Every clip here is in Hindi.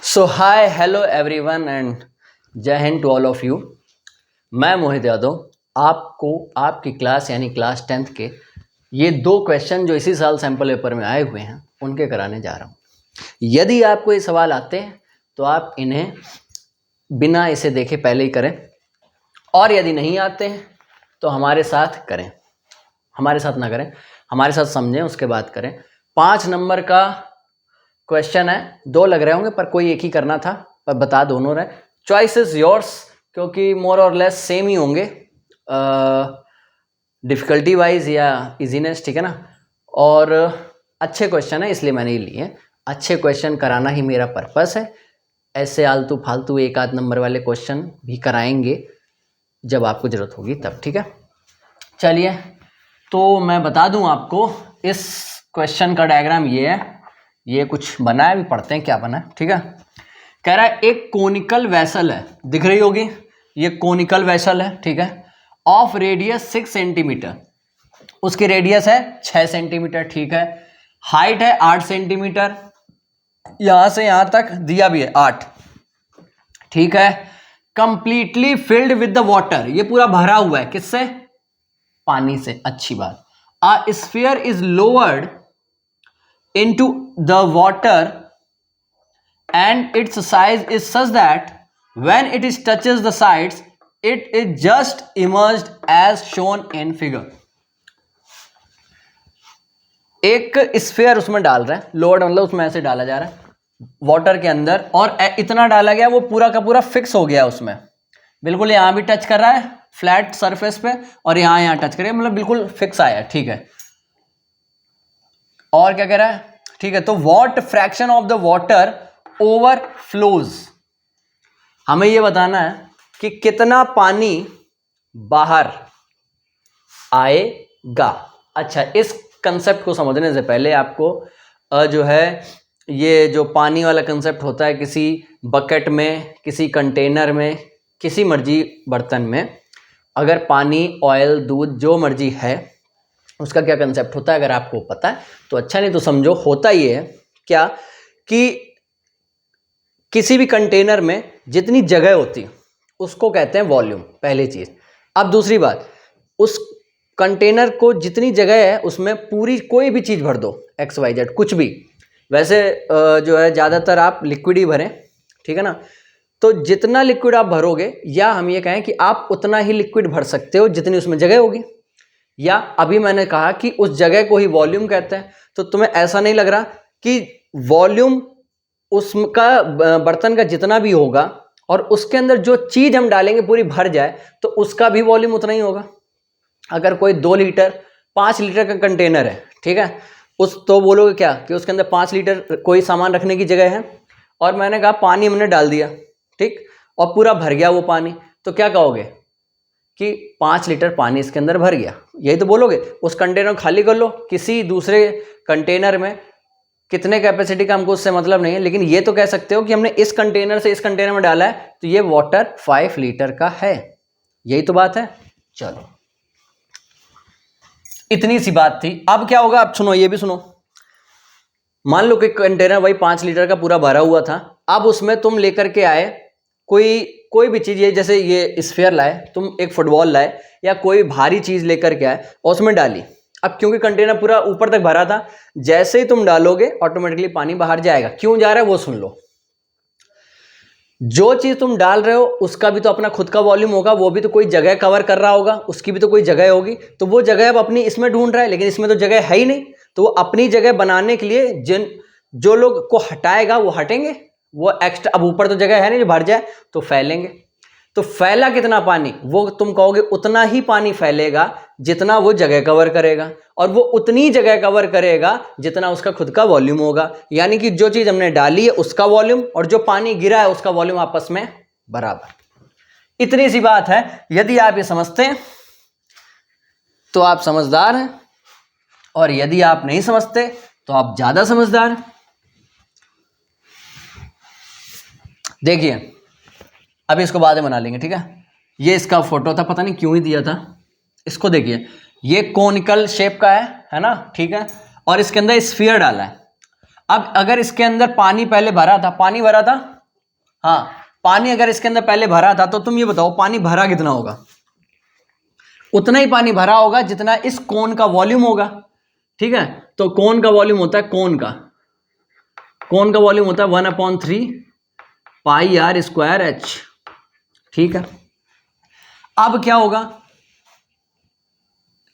So hi hello everyone and Jai Hind to all of you. मैं मोहित यादव आपको आपकी क्लास यानी क्लास 10th के ये 2 क्वेश्चन जो इसी साल सैम्पल पेपर में आए हुए हैं उनके कराने जा रहा हूँ। यदि आपको ये सवाल आते हैं तो आप इन्हें बिना इसे देखे पहले ही करें, और यदि नहीं आते हैं तो हमारे साथ करें, हमारे साथ ना करें, हमारे साथ समझें उसके बाद करें। 5 नंबर का क्वेश्चन है, 2 लग रहे होंगे पर कोई एक ही करना था, पर बता दोनों रहे। चॉइस इज योर्स, क्योंकि मोर और लेस सेम ही होंगे डिफ़िकल्टी वाइज या इजीनेस, ठीक है ना। और अच्छे क्वेश्चन है इसलिए मैंने ये लिए। अच्छे क्वेश्चन कराना ही मेरा पर्पस है। ऐसे आलतू फालतू 1 आध नंबर वाले क्वेश्चन भी कराएंगे जब आपको ज़रूरत होगी तब, ठीक है। चलिए तो मैं बता दूं आपको, इस क्वेश्चन का डायग्राम ये है, ये कुछ बना है, अभी पढ़ते हैं क्या बना है, ठीक है। कह रहा है एक कोनिकल वेसल है, दिख रही होगी, ये कोनिकल वेसल है, ठीक है, ऑफ रेडियस 6 सेंटीमीटर, उसकी रेडियस है 6 सेंटीमीटर, ठीक है। हाइट है 8 सेंटीमीटर, यहां से यहां तक दिया भी है 8, ठीक है। Completely filled with the water, ये पूरा भरा हुआ है, किससे? पानी से, अच्छी बात। A sphere is lowered into the water and its size is such that when it is touches the sides it is just emerged as shown in figure। एक स्फीयर उसमें डाल रहे हैं, लोअर मतलब उसमें ऐसे डाला जा रहा है वाटर के अंदर, और इतना डाला गया वो पूरा का पूरा फिक्स हो गया उसमें, बिल्कुल यहां भी टच कर रहा है फ्लैट सरफेस पे और यहां टच कर रहा है, मतलब बिल्कुल फिक्स आया, ठीक है। और क्या कह रहा है, ठीक है, तो what fraction of the water overflows, हमें यह बताना है कि कितना पानी बाहर आएगा। अच्छा, इस कंसेप्ट को समझने से पहले आपको जो है ये जो पानी वाला कंसेप्ट होता है, किसी बकेट में, किसी कंटेनर में, किसी मर्जी बर्तन में अगर पानी, ऑयल, दूध जो मर्जी है उसका क्या कंसेप्ट होता है, अगर आपको पता है तो अच्छा, नहीं तो समझो। होता ये है क्या कि किसी भी कंटेनर में जितनी जगह होती है उसको कहते हैं वॉल्यूम, पहली चीज। अब दूसरी बात, उस कंटेनर को जितनी जगह है उसमें पूरी कोई भी चीज भर दो, XYZ कुछ भी, वैसे जो है ज़्यादातर आप लिक्विड ही भरें, ठीक है ना। तो जितना लिक्विड आप भरोगे, या हम ये कहें कि आप उतना ही लिक्विड भर सकते हो जितनी उसमें जगह होगी, या अभी मैंने कहा कि उस जगह को ही वॉल्यूम कहते हैं। तो तुम्हें ऐसा नहीं लग रहा कि वॉल्यूम उसका बर्तन का जितना भी होगा और उसके अंदर जो चीज हम डालेंगे पूरी भर जाए तो उसका भी वॉल्यूम उतना ही होगा। अगर कोई 2 लीटर 5 लीटर का कंटेनर है, ठीक है, उस तो बोलोगे क्या कि उसके अंदर 5 लीटर कोई सामान रखने की जगह है, और मैंने कहा पानी हमने डाल दिया, ठीक, और पूरा भर गया वो पानी, तो क्या कहोगे कि 5 लीटर पानी इसके अंदर भर गया, यही तो बोलोगे। उस कंटेनर को खाली कर लो, किसी दूसरे कंटेनर में कितने कैपेसिटी का हमको उससे मतलब नहीं है, लेकिन ये तो कह सकते हो कि हमने इस कंटेनर से इस कंटेनर में डाला है तो ये वाटर 5 लीटर का है, यही तो बात है। चलो, इतनी सी बात थी। अब क्या होगा, अब सुनो, ये भी सुनो। मान लो कि कंटेनर वही 5 लीटर का पूरा भरा हुआ था, अब उसमें तुम लेकर के आए कोई भी चीज, ये जैसे ये स्फीयर लाए, तुम एक फुटबॉल लाए या कोई भारी चीज लेकर के आए और उसमें डाली। अब क्योंकि कंटेनर पूरा ऊपर तक भरा था, जैसे ही तुम डालोगे ऑटोमेटिकली पानी बाहर जाएगा। क्यों जा रहा है वो सुन लो। जो चीज तुम डाल रहे हो उसका भी तो अपना खुद का वॉल्यूम होगा, वो भी तो कोई जगह कवर कर रहा होगा, उसकी भी तो कोई जगह होगी, तो वो जगह अब अपनी इसमें ढूंढ रहा है, लेकिन इसमें तो जगह है ही नहीं, तो वो अपनी जगह बनाने के लिए जो लोग को हटाएगा वो हटेंगे, वो एक्स्ट्रा, अब ऊपर तो जगह है नहीं जो भर जाए, तो फैलेंगे। तो फैला कितना पानी, वो तुम कहोगे उतना ही पानी फैलेगा जितना वो जगह कवर करेगा, और वो उतनी जगह कवर करेगा जितना उसका खुद का वॉल्यूम होगा। यानी कि जो चीज हमने डाली है उसका वॉल्यूम और जो पानी गिरा है उसका वॉल्यूम आपस में बराबर। इतनी सी बात है। यदि आप ये समझते हैं तो आप समझदार हैं, और यदि आप नहीं समझते तो आप ज्यादा समझदार हैं। देखिए, अभी इसको बाद में बना लेंगे, ठीक है। ये इसका फोटो था, पता नहीं क्यों ही दिया था। इसको देखिए, ये कोनिकल शेप का है ना, ठीक है, और इसके अंदर स्फीयर डाला है। अब अगर इसके अंदर पानी पहले भरा था, पानी भरा था, हाँ, पानी अगर इसके अंदर पहले भरा था तो तुम ये बताओ पानी भरा कितना होगा? उतना ही पानी भरा होगा जितना इस कोन का वॉल्यूम होगा, ठीक है। तो कोन का वॉल्यूम होता है, कोन का वॉल्यूम होता है 1/3 पाई आर स्क्वायर एच, ठीक है। अब क्या होगा,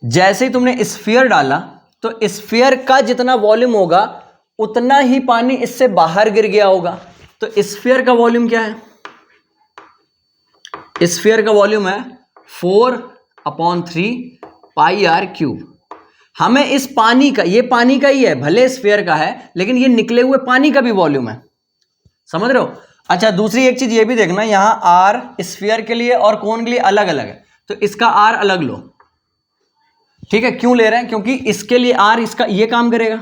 जैसे ही तुमने स्फीयर डाला तो स्फीयर का जितना वॉल्यूम होगा उतना ही पानी इससे बाहर गिर गया होगा। तो स्फीयर का वॉल्यूम क्या है? स्फीयर का वॉल्यूम है 4/3 पाई आर क्यूब। हमें इस पानी का, ये पानी का ही है, भले स्फीयर का है लेकिन ये निकले हुए पानी का भी वॉल्यूम है, समझ रहे हो। अच्छा, दूसरी एक चीज ये भी देखना, यहां आर स्फीयर के लिए और कोन के लिए अलग अलग है, तो इसका आर अलग लो, ठीक है। क्यों ले रहे हैं? क्योंकि इसके लिए आर इसका ये काम करेगा,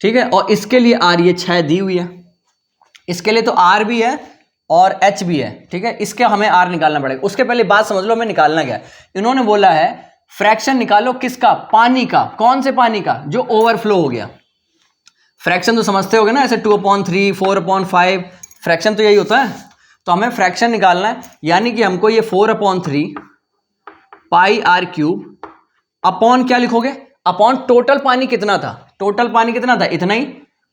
ठीक है, और इसके लिए आर ये 6 दी हुई है, इसके लिए तो आर भी है और एच भी है, ठीक है। इसके हमें आर निकालना पड़ेगा। उसके पहले बात समझ लो हमें निकालना क्या है। इन्होंने बोला है फ्रैक्शन निकालो किसका? पानी का। कौन से पानी का? जो ओवरफ्लो हो गया। फ्रैक्शन तो समझते होगे ना, ऐसे 2/3 4/5, फ्रैक्शन तो यही होता है। तो हमें फ्रैक्शन निकालना है, यानी कि हमको ये 4/3 पाई आर क्यूब अपॉन क्या लिखोगे? अपॉन टोटल पानी कितना था? टोटल पानी कितना था? इतना ही।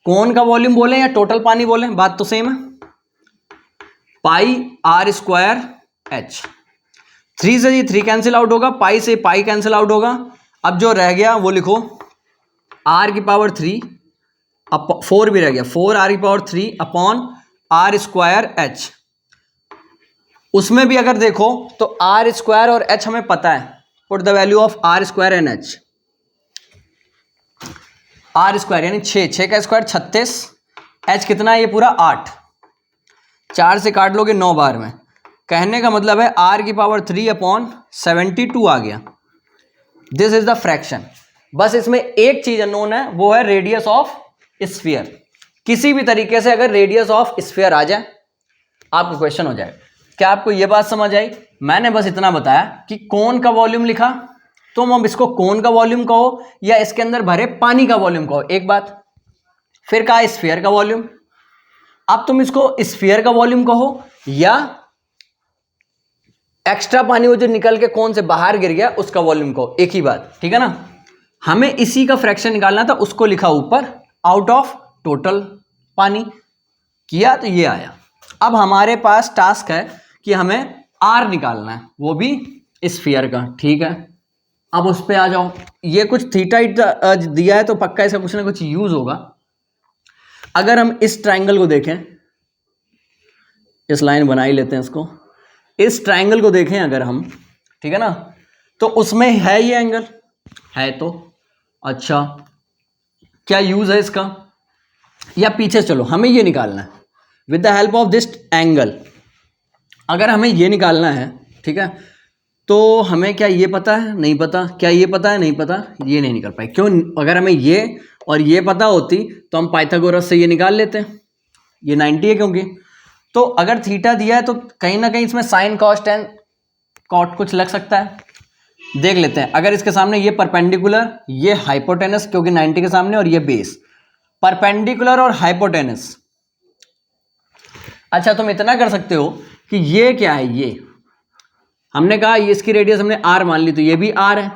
कोन का वॉल्यूम बोले या टोटल पानी बोले, बात तो सेम है। पाई आर स्क्वायर एच, 3 से ये 3 कैंसिल आउट होगा, पाई से पाई कैंसिल आउट होगा। अब जो रह गया वो लिखो आर की पावर 3, 4 भी रह गया, 4 आर की power 3 upon R square H. उसमें भी अगर देखो तो आर स्क्वायर और एच हमें पता है, put the value of R square and H. R square यानी 6 का स्क्वायर 36, एच कितना है? ये पूरा 8, 4 से काट लोगे 9 बार में। कहने का मतलब है आर की पावर 3/72 आ गया। This is the fraction. बस इसमें एक चीज अननोन है, वो है रेडियस ऑफ स्फीयर। किसी भी तरीके से अगर रेडियस ऑफ स्फीयर आ जाए आपको क्वेश्चन हो जाए। क्या आपको यह बात समझ आई? मैंने बस इतना बताया कि कोन का वॉल्यूम लिखा, तुम अब इसको कोन का वॉल्यूम कहो या इसके अंदर भरे पानी का वॉल्यूम कहो, एक बात। फिर कहा स्फीयर का वॉल्यूम, अब तुम इसको स्फीयर का वॉल्यूम कहो या एक्स्ट्रा पानी वो जो निकल के कोन से बाहर गिर गया उसका वॉल्यूम कहो, एक ही बात, ठीक है ना। हमें इसी का फ्रैक्शन निकालना था, उसको लिखा ऊपर आउट ऑफ टोटल पानी किया तो ये आया। अब हमारे पास टास्क है कि हमें आर निकालना है, वो भी स्फीयर का, ठीक है। अब उस पे आ जाओ। ये कुछ थीटा दिया है तो पक्का इसका कुछ ना कुछ यूज होगा। अगर हम इस ट्राइंगल को देखें, इस लाइन बना ही लेते हैं इसको, इस ट्राइंगल को देखें अगर हम, ठीक है ना, तो उसमें है ये एंगल है, तो अच्छा क्या यूज है इसका? या पीछे चलो, हमें ये निकालना है with the help of this angle. अगर हमें ये निकालना है, ठीक है, तो हमें क्या ये पता है? नहीं पता। क्या ये पता है? नहीं पता। ये नहीं निकल पाए। क्यों? अगर हमें ये और ये पता होती तो हम पाइथागोरस से ये निकाल लेते हैं। ये 90 है क्योंकि। तो अगर थीटा दिया है तो कहीं ना कहीं इसमें साइन कॉस टेन कॉट कुछ लग सकता है। देख लेते हैं। अगर इसके सामने ये परपेंडिकुलर, ये हाइपोटेनस क्योंकि 90 के सामने, और ये बेस, परपेंडिकुलर और हाइपोटेनस। अच्छा, तुम इतना कर सकते हो कि ये क्या है, ये हमने कहा ये इसकी रेडियस हमने आर मान ली, तो ये भी आर है,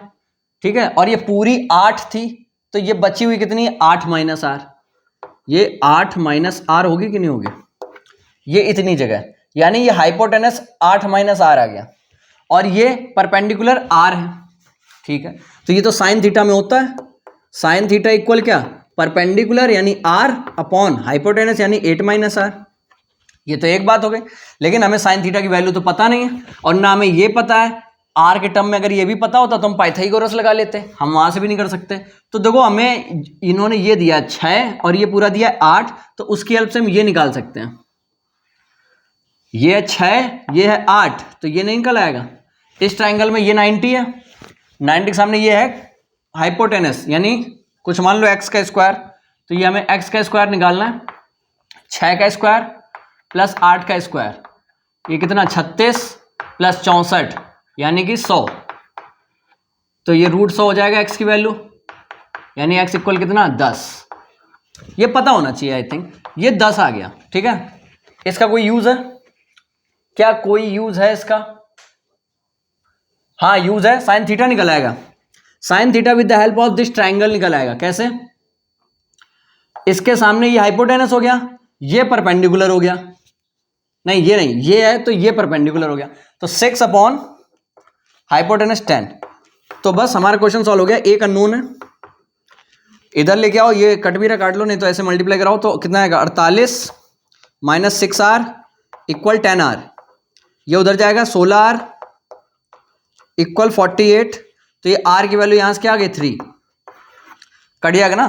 ठीक है। और ये पूरी 8 थी, तो ये बची हुई कितनी है? 8 माइनस आर। ये 8 माइनस आर होगी कि नहीं होगी? ये इतनी जगह, यानी ये हाइपोटेनस 8 माइनस आर आ गया, और ये परपेंडिकुलर आर है, ठीक है। तो ये तो साइन थीटा में होता है। साइन थीटा इक्वल क्या? परपेंडिकुलर यानी आर अपॉन हाइपोटेनस यानी 8 माइनस आर। ये तो एक बात हो गई। लेकिन हमें साइन थीटा की वैल्यू तो पता नहीं है, और ना हमें ये पता है आर के टर्म में। अगर ये भी पता होता तो हम पाइथागोरस लगा लेते, हम वहां से भी नहीं कर सकते। तो देखो, हमें इन्होंने ये दिया 6 और ये पूरा दिया 8, तो उसकी हेल्प से हम ये निकाल सकते हैं। ये 6, ये है 8, तो ये नहीं निकल आएगा। इस ट्राइंगल में ये 90 है, 90 के सामने ये है हाइपोटेनस, यानी कुछ मान लो x का स्क्वायर, तो ये हमें x का स्क्वायर निकालना है। 6 का स्क्वायर प्लस 8 का स्क्वायर, ये कितना? 36 प्लस 64 यानी कि 100। तो ये √100 हो जाएगा x की वैल्यू, यानी x इक्वल कितना? 10। ये पता होना चाहिए, आई थिंक ये 10 आ गया, ठीक है। इसका कोई यूज है क्या? कोई यूज है इसका? हाँ यूज है, साइन थीटा निकल आएगा। Sine theta with the help of this triangle निकल आएगा। कैसे? इसके सामने ये हाइपोटेनस हो गया, ये परपेंडिकुलर हो गया, नहीं ये नहीं, ये है तो ये परपेंडिकुलर हो गया, तो 6 अपॉन हाइपोटेनस 10। तो बस हमारा क्वेश्चन सॉल्व हो गया। एक अननोन है, इधर लेके आओ, ये कट भी रहा काट लो, नहीं तो ऐसे मल्टीप्लाई कराओ तो कितना आएगा 48 माइनस 6r इक्वल 10r। ये उधर जाएगा 16r इक्वल 48। तो ये r की वैल्यू यहां से क्या आ गई 3, कट जाएगा ना।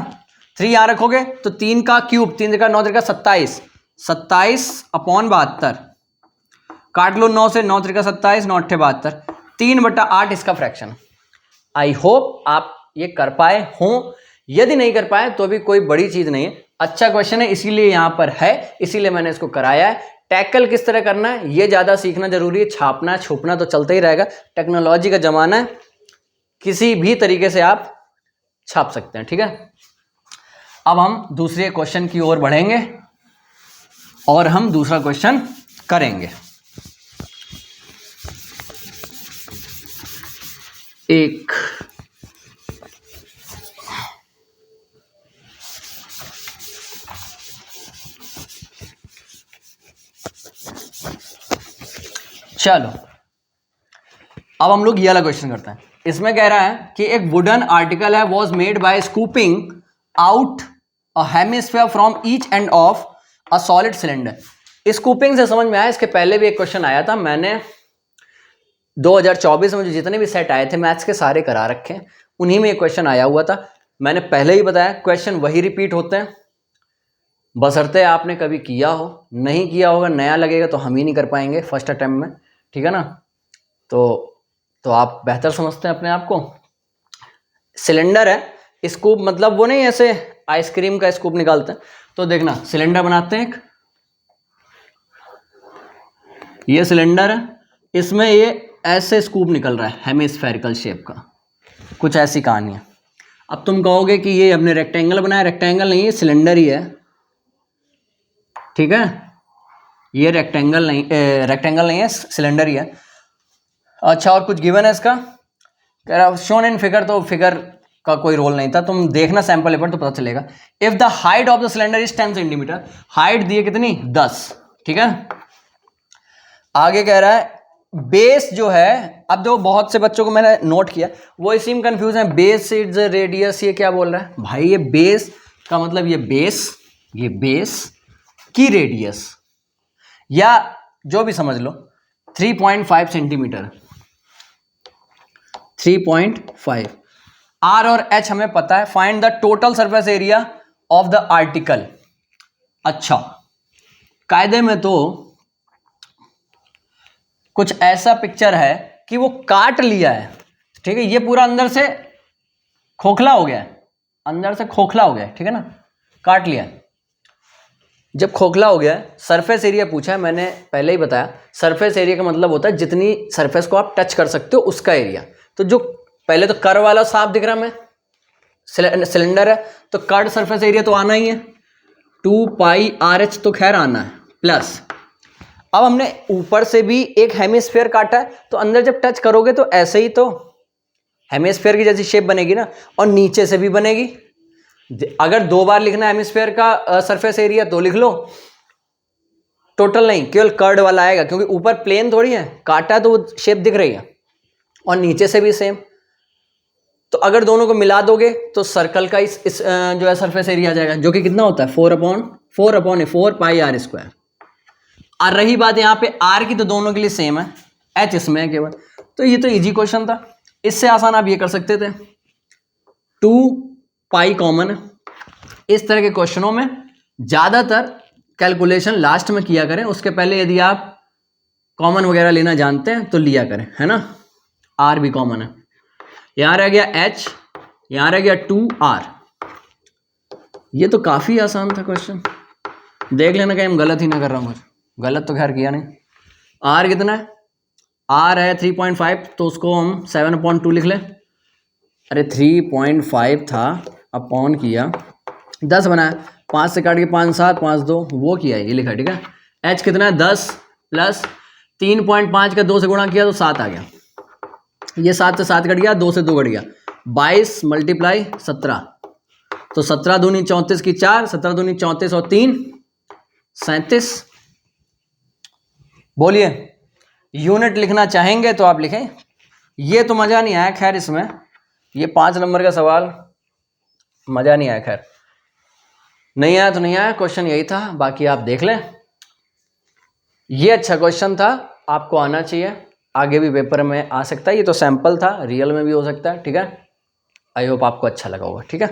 3 यहां रखोगे तो 3 का क्यूब, 3 का 9 का 27, 27 अपॉन 72, काट लो 9 से, 9 का 27, 9 अट्ठे 72, 3/8 इसका फ्रैक्शन। आई होप आप ये कर पाए हों, यदि नहीं कर पाए तो भी कोई बड़ी चीज नहीं है, अच्छा क्वेश्चन है इसीलिए यहां पर है, इसीलिए मैंने इसको कराया है। टैकल किस तरह करना है ये ज्यादा सीखना जरूरी है, छापना छुपना तो चलता ही रहेगा, टेक्नोलॉजी का जमाना है, किसी भी तरीके से आप छाप सकते हैं। ठीक है, अब हम दूसरे क्वेश्चन की ओर बढ़ेंगे और हम दूसरा क्वेश्चन करेंगे। एक चलो अब हम लोग ये वाला क्वेश्चन करते हैं। इसमें कह रहा है कि एक वुडन आर्टिकल है was made by scooping out a hemisphere from each end of a solid cylinder. Scooping से समझ में आया, इसके पहले भी एक क्वेश्चन आया था, मैंने 2024 में जो जितने भी सेट आए थे मैथ्स के सारे करा रखे, उन्हीं में एक क्वेश्चन आया हुआ था। मैंने पहले ही बताया क्वेश्चन वही रिपीट होते हैं, बशर्ते आपने कभी किया हो, नहीं किया होगा नया लगेगा तो हम ही नहीं कर पाएंगे फर्स्ट अटेम्प्ट में। ठीक है ना, तो आप बेहतर समझते हैं अपने आप को। सिलेंडर है, स्कूप मतलब वो नहीं ऐसे आइसक्रीम का स्कूप निकालते हैं, तो देखना सिलेंडर बनाते हैं एक, ये सिलेंडर है, इसमें ये ऐसे स्कूप निकल रहा है हेमिस्फेरिकल शेप का, कुछ ऐसी कहानी है। अब तुम कहोगे कि ये हमने रेक्टेंगल बनाया, रेक्टेंगल नहीं, ये सिलेंडर ही है। ठीक है, ये रेक्टेंगल नहीं है, सिलेंडर ही है। अच्छा, और कुछ गिवन है इसका, कह रहा शोन इन फिगर, तो फिगर का कोई रोल नहीं था, तुम देखना सैंपल पेपर तो पता चलेगा। If the height of the cylinder is 10 centimetre, height दी है कितनी 10। ठीक है, आगे कह रहा है बेस जो है, अब देखो बहुत से बच्चों को मैंने नोट किया वो इसी में कंफ्यूज है, बेस इज रेडियस, ये क्या बोल रहा है भाई? ये बेस का मतलब ये बेस की रेडियस, या जो भी समझ लो 3.5 सेंटीमीटर, 3.5। आर और एच हमें पता है, find the total surface area of the article. अच्छा, कायदे में तो कुछ ऐसा पिक्चर है कि वो काट लिया है, ठीक है, ये पूरा अंदर से खोखला हो गया है, अंदर से खोखला हो गया है, ठीक है ना, काट लिया है। जब खोखला हो गया है, सरफेस एरिया पूछा है, मैंने पहले ही बताया सरफेस एरिया का मतलब होता है जितनी सरफेस को आप टच कर सकते हो उसका एरिया। तो जो पहले तो कर्व वाला साफ दिख रहा है, मैं सिलेंडर है तो कर्व सरफेस एरिया तो आना ही है, 2πRH तो खैर आना है, प्लस अब हमने ऊपर से भी एक हेमिस्फीयर काटा है, तो अंदर जब टच करोगे तो ऐसे ही तो हेमिस्फीयर की जैसी शेप बनेगी ना, और नीचे से भी बनेगी। अगर 2 बार लिखना है हेमिस्फीयर का सरफेस एरिया तो लिख लो, टोटल नहीं, केवल कर्ड वाला आएगा, क्योंकि ऊपर प्लेन थोड़ी है, काटा तो वो शेप दिख रही है, और नीचे से भी सेम। तो अगर दोनों को मिला दोगे तो सर्कल का इस जो है सरफेस एरिया आ जाएगा, जो कि कितना होता है 4/4πr²। और रही बात यहाँ पे आर की, तो दोनों के लिए सेम है, एच इसमें है केवल। तो ये तो इजी क्वेश्चन था, इससे आसान आप ये कर सकते थे, 2π कॉमन है। इस तरह के क्वेश्चनों में ज़्यादातर कैलकुलेशन लास्ट में किया करें, उसके पहले यदि आप कॉमन वगैरह लेना जानते हैं तो लिया करें, है ना। आर भी कॉमन है, यहाँ रह गया एच, यहाँ रह गया 2r। ये तो काफ़ी आसान था क्वेश्चन, देख लेना कहीं हम गलत ही ना कर रहा हूँ, गलत तो खैर किया नहीं। आर कितना है? आर है 3.5, तो उसको हम 7/2 लिख लें। अरे 3.5 था, अपॉन किया 10 बनाया, 5 से काट के 5 7 5 2 वो किया, ये लिखा, ठीक है। h कितना है 10 प्लस 3.5 का 2 से गुणा किया तो 7 आ गया, ये 7 से 7 कट गया, 2 से 2 कट गया, 22 मल्टीप्लाई 17, तो 17 दूनी 34 की 4, 17 दूनी 34 और 3 37। बोलिए, यूनिट लिखना चाहेंगे तो आप लिखें। ये तो मज़ा नहीं आया खैर इसमें, ये 5 नंबर का सवाल मज़ा नहीं आया, खैर नहीं आया तो नहीं आया, क्वेश्चन यही था, बाकी आप देख लें। ये अच्छा क्वेश्चन था, आपको आना चाहिए, आगे भी पेपर में आ सकता है, ये तो सैंपल था, रियल में भी हो सकता है। ठीक है, आई होप आपको अच्छा लगा होगा। ठीक है।